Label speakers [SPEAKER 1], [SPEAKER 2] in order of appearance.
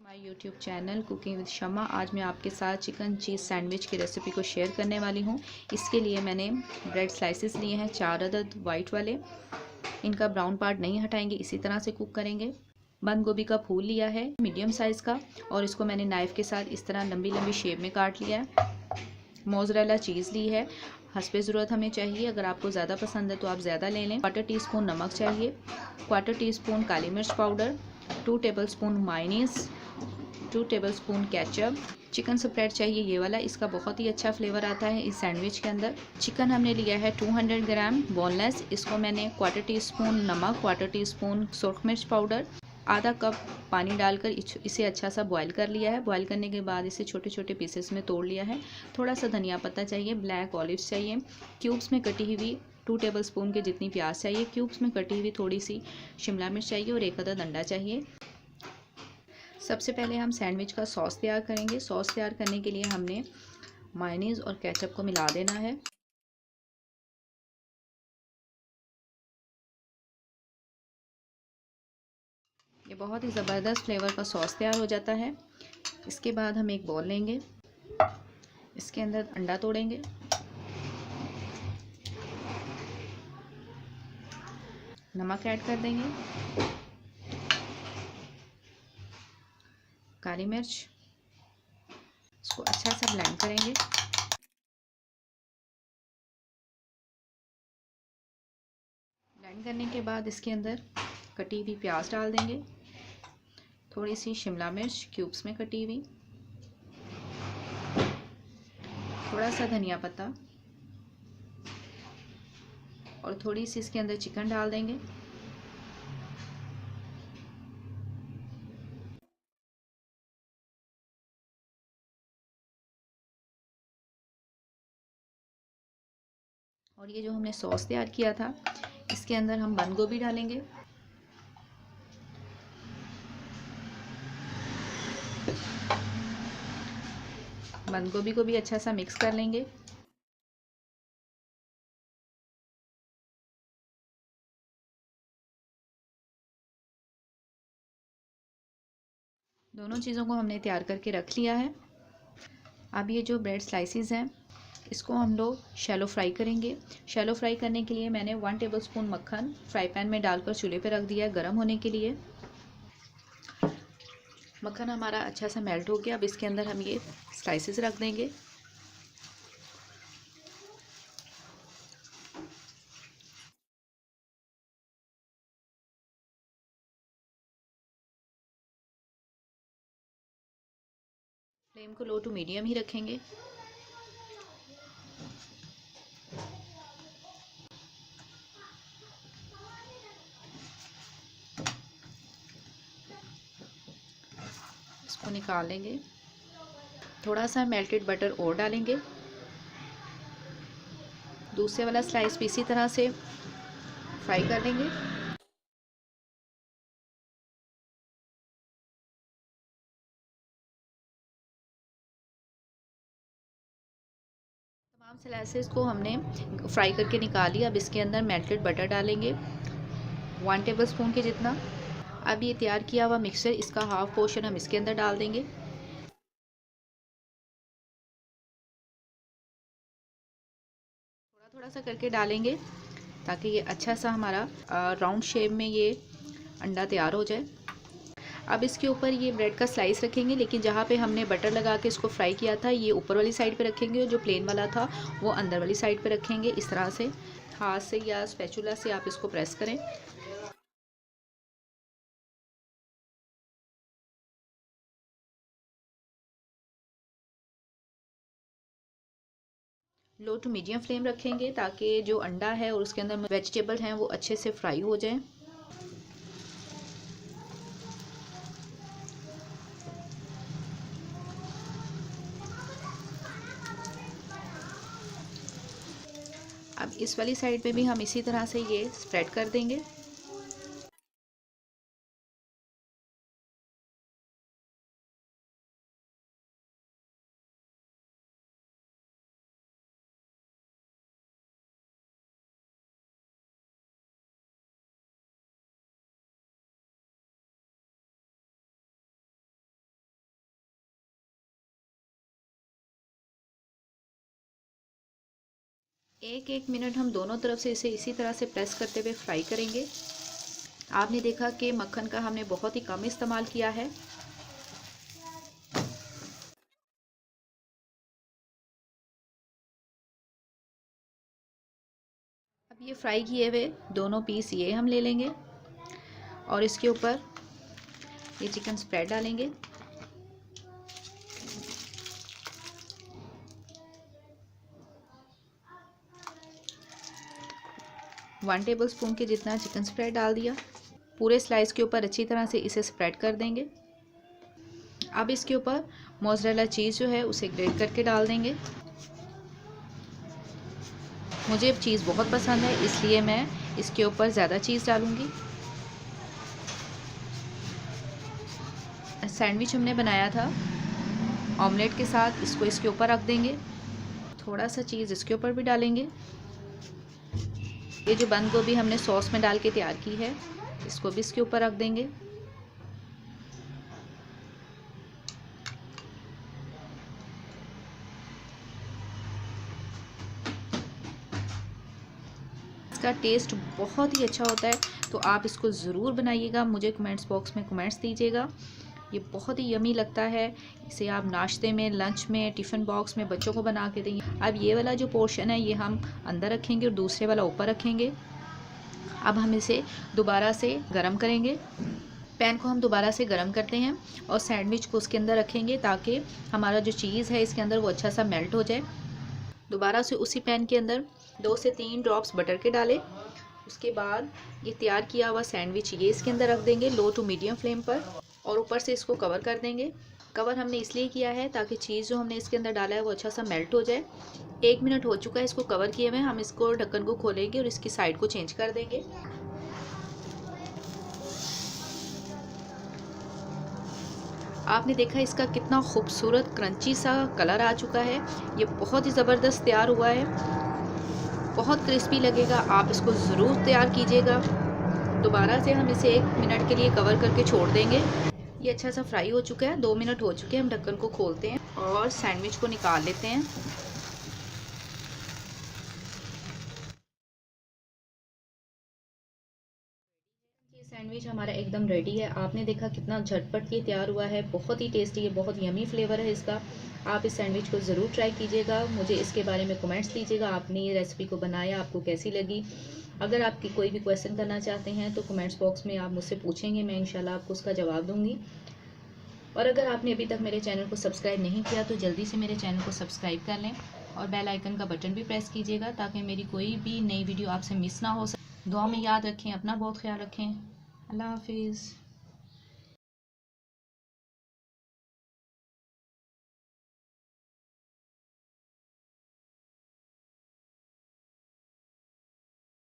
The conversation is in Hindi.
[SPEAKER 1] My YouTube channel cooking with Shama. आज मैं आपके साथ चिकन चीज़ सैंडविच की रेसिपी को शेयर करने वाली हूँ। इसके लिए मैंने ब्रेड स्लाइसेस लिए हैं 4 अदद वाइट वाले। इनका ब्राउन पार्ट नहीं हटाएंगे, इसी तरह से कुक करेंगे। बंद गोभी का फूल लिया है मीडियम साइज़ का और इसको मैंने नाइफ़ के साथ इस तरह लंबी लंबी शेप में काट लिया है। मोज़रेला चीज़ ली है, हस्बे ज़रूरत हमें चाहिए। अगर आपको ज़्यादा पसंद है तो आप ज़्यादा ले लें। 1/4 टीस्पून नमक चाहिए, 1/4 टीस्पून काली मिर्च powder, 2 tablespoon mayonnaise, 2 tablespoon ketchup. Chicken spread चाहिए ये वाला, इसका बहुत ही अच्छा फ्लेवर आता है इस सैंडविच के अंदर। चिकन हमने लिया है 200 ग्राम बोनलेस। इसको मैंने 1/4 टीस्पून नमक, 1/4 टीस्पून सुरख मिर्च पाउडर, आधा कप पानी डालकर इसे अच्छा सा बॉईल कर लिया है। बॉईल करने के बाद इसे छोटे छोटे पीसेस में तोड़ लिया है। थोड़ा सा धनिया पत्ता चाहिए, ब्लैक ऑलिव्स चाहिए, क्यूब्स में कटी हुई 2 टेबलस्पून के जितनी प्याज चाहिए, क्यूब्स में कटी हुई थोड़ी सी शिमला मिर्च चाहिए और 1 अदद अंडा चाहिए। सबसे पहले हम सैंडविच का सॉस तैयार करेंगे। सॉस तैयार करने के लिए हमने मायोनीज़ और केचप को मिला देना है। ये बहुत ही ज़बरदस्त फ्लेवर का सॉस तैयार हो जाता है। इसके बाद हम एक बॉल लेंगे, इसके अंदर अंडा तोड़ेंगे, नमक ऐड कर देंगे, काली मिर्च, इसको अच्छा सा ब्लेंड करेंगे। ब्लेंड करने के बाद इसके अंदर कटी हुई प्याज डाल देंगे, थोड़ी सी शिमला मिर्च क्यूब्स में कटी हुई, थोड़ा सा धनिया पत्ता और थोड़ी सी इसके अंदर चिकन डाल देंगे। और ये जो हमने सॉस तैयार किया था इसके अंदर हम बंद गोभी डालेंगे, बंद गोभी को भी अच्छा सा मिक्स कर लेंगे। दोनों चीज़ों को हमने तैयार करके रख लिया है। अब ये जो ब्रेड स्लाइसेस हैं इसको हम लोग शैलो फ्राई करेंगे। शैलो फ्राई करने के लिए मैंने 1 टेबलस्पून मक्खन फ्राई पैन में डालकर चूल्हे पे रख दिया है गर्म होने के लिए। मक्खन हमारा अच्छा सा मेल्ट हो गया। अब इसके अंदर हम ये स्लाइसेस रख देंगे। फ्लेम को लो टू मीडियम ही रखेंगे। इसको निकाल लेंगे। थोड़ा सा मेल्टेड बटर और डालेंगे। दूसरे वाला स्लाइस भी इसी तरह से फ्राई कर लेंगे। तमाम स्लाइसेस को हमने फ्राई करके निकाल लिया। अब इसके अंदर मेल्टेड बटर डालेंगे 1 टेबलस्पून के जितना। अब ये तैयार किया हुआ मिक्सचर इसका हाफ पोर्शन हम इसके अंदर डाल देंगे। थोड़ा थोड़ा सा करके डालेंगे ताकि ये अच्छा सा हमारा राउंड शेप में ये अंडा तैयार हो जाए। अब इसके ऊपर ये ब्रेड का स्लाइस रखेंगे, लेकिन जहाँ पे हमने बटर लगा के इसको फ्राई किया था ये ऊपर वाली साइड पे रखेंगे और जो प्लेन वाला था वो अंदर वाली साइड पे रखेंगे। इस तरह से हाथ से या स्पैचुला से आप इसको प्रेस करें। लो टू मीडियम फ्लेम रखेंगे ताकि जो अंडा है और उसके अंदर वेजिटेबल हैं वो अच्छे से फ्राई हो जाए। अब इस वाली साइड पे भी हम इसी तरह से ये स्प्रेड कर देंगे। 1 मिनट हम दोनों तरफ से इसे इसी तरह से प्रेस करते हुए फ्राई करेंगे। आपने देखा कि मक्खन का हमने बहुत ही कम इस्तेमाल किया है। अब ये फ्राई किए हुए दोनों पीस ये हम ले लेंगे और इसके ऊपर ये चिकन स्प्रेड डालेंगे। वन टेबल स्पून के जितना चिकन स्प्रेड डाल दिया। पूरे स्लाइस के ऊपर अच्छी तरह से इसे स्प्रेड कर देंगे। अब इसके ऊपर मोज़रेला चीज़ जो है उसे ग्रेट करके डाल देंगे। मुझे चीज़ बहुत पसंद है इसलिए मैं इसके ऊपर ज़्यादा चीज़ डालूँगी। सैंडविच हमने बनाया था ऑमलेट के साथ, इसको इसके ऊपर रख देंगे। थोड़ा सा चीज़ इसके ऊपर भी डालेंगे। ये जो बंद गोभी हमने सॉस में डाल के तैयार की है इसको भी इसके ऊपर रख देंगे। इसका टेस्ट बहुत ही अच्छा होता है, तो आप इसको ज़रूर बनाइएगा। मुझे कमेंट्स बॉक्स में कमेंट्स दीजिएगा। ये बहुत ही यमी लगता है। इसे आप नाश्ते में, लंच में, टिफ़िन बॉक्स में बच्चों को बना के देंगे। अब ये वाला जो पोर्शन है ये हम अंदर रखेंगे और दूसरे वाला ऊपर रखेंगे। अब हम इसे दोबारा से गरम करेंगे। पैन को हम दोबारा से गरम करते हैं और सैंडविच को उसके अंदर रखेंगे ताकि हमारा जो चीज़ है इसके अंदर वो अच्छा सा मेल्ट हो जाए। दोबारा से उसी पैन के अंदर 2 से 3 ड्रॉप्स बटर के डालें। उसके बाद ये तैयार किया हुआ सैंडविच ये इसके अंदर रख देंगे लो टू मीडियम फ्लेम पर और ऊपर से इसको कवर कर देंगे। कवर हमने इसलिए किया है ताकि चीज़ जो हमने इसके अंदर डाला है वो अच्छा सा मेल्ट हो जाए। 1 मिनट हो चुका है इसको कवर किए हुए। हम इसको ढक्कन को खोलेंगे और इसकी साइड को चेंज कर देंगे। आपने देखा इसका कितना खूबसूरत क्रंची सा कलर आ चुका है। ये बहुत ही ज़बरदस्त तैयार हुआ है, बहुत क्रिस्पी लगेगा। आप इसको ज़रूर तैयार कीजिएगा। दोबारा से हम इसे 1 मिनट के लिए कवर करके छोड़ देंगे। ये अच्छा सा फ्राई हो चुका है। 2 मिनट हो चुके हैं। हम ढक्कन को खोलते हैं और सैंडविच को निकाल लेते हैं। ये सैंडविच हमारा एकदम रेडी है। आपने देखा कितना झटपट ये तैयार हुआ है। बहुत ही टेस्टी है, बहुत यमी फ्लेवर है इसका। आप इस सैंडविच को ज़रूर ट्राई कीजिएगा। मुझे इसके बारे में कमेंट्स दीजिएगा, आपने ये रेसिपी को बनाया आपको कैसी लगी। अगर आपकी कोई भी क्वेश्चन करना चाहते हैं तो कमेंट्स बॉक्स में आप मुझसे पूछेंगे, मैं इंशाल्लाह आपको उसका जवाब दूंगी। और अगर आपने अभी तक मेरे चैनल को सब्सक्राइब नहीं किया तो जल्दी से मेरे चैनल को सब्सक्राइब कर लें और बेल आइकन का बटन भी प्रेस कीजिएगा ताकि मेरी कोई भी नई वीडियो आपसे मिस ना हो सके। दुआ में याद रखें, अपना बहुत ख्याल रखें। अल्लाह हाफिज़।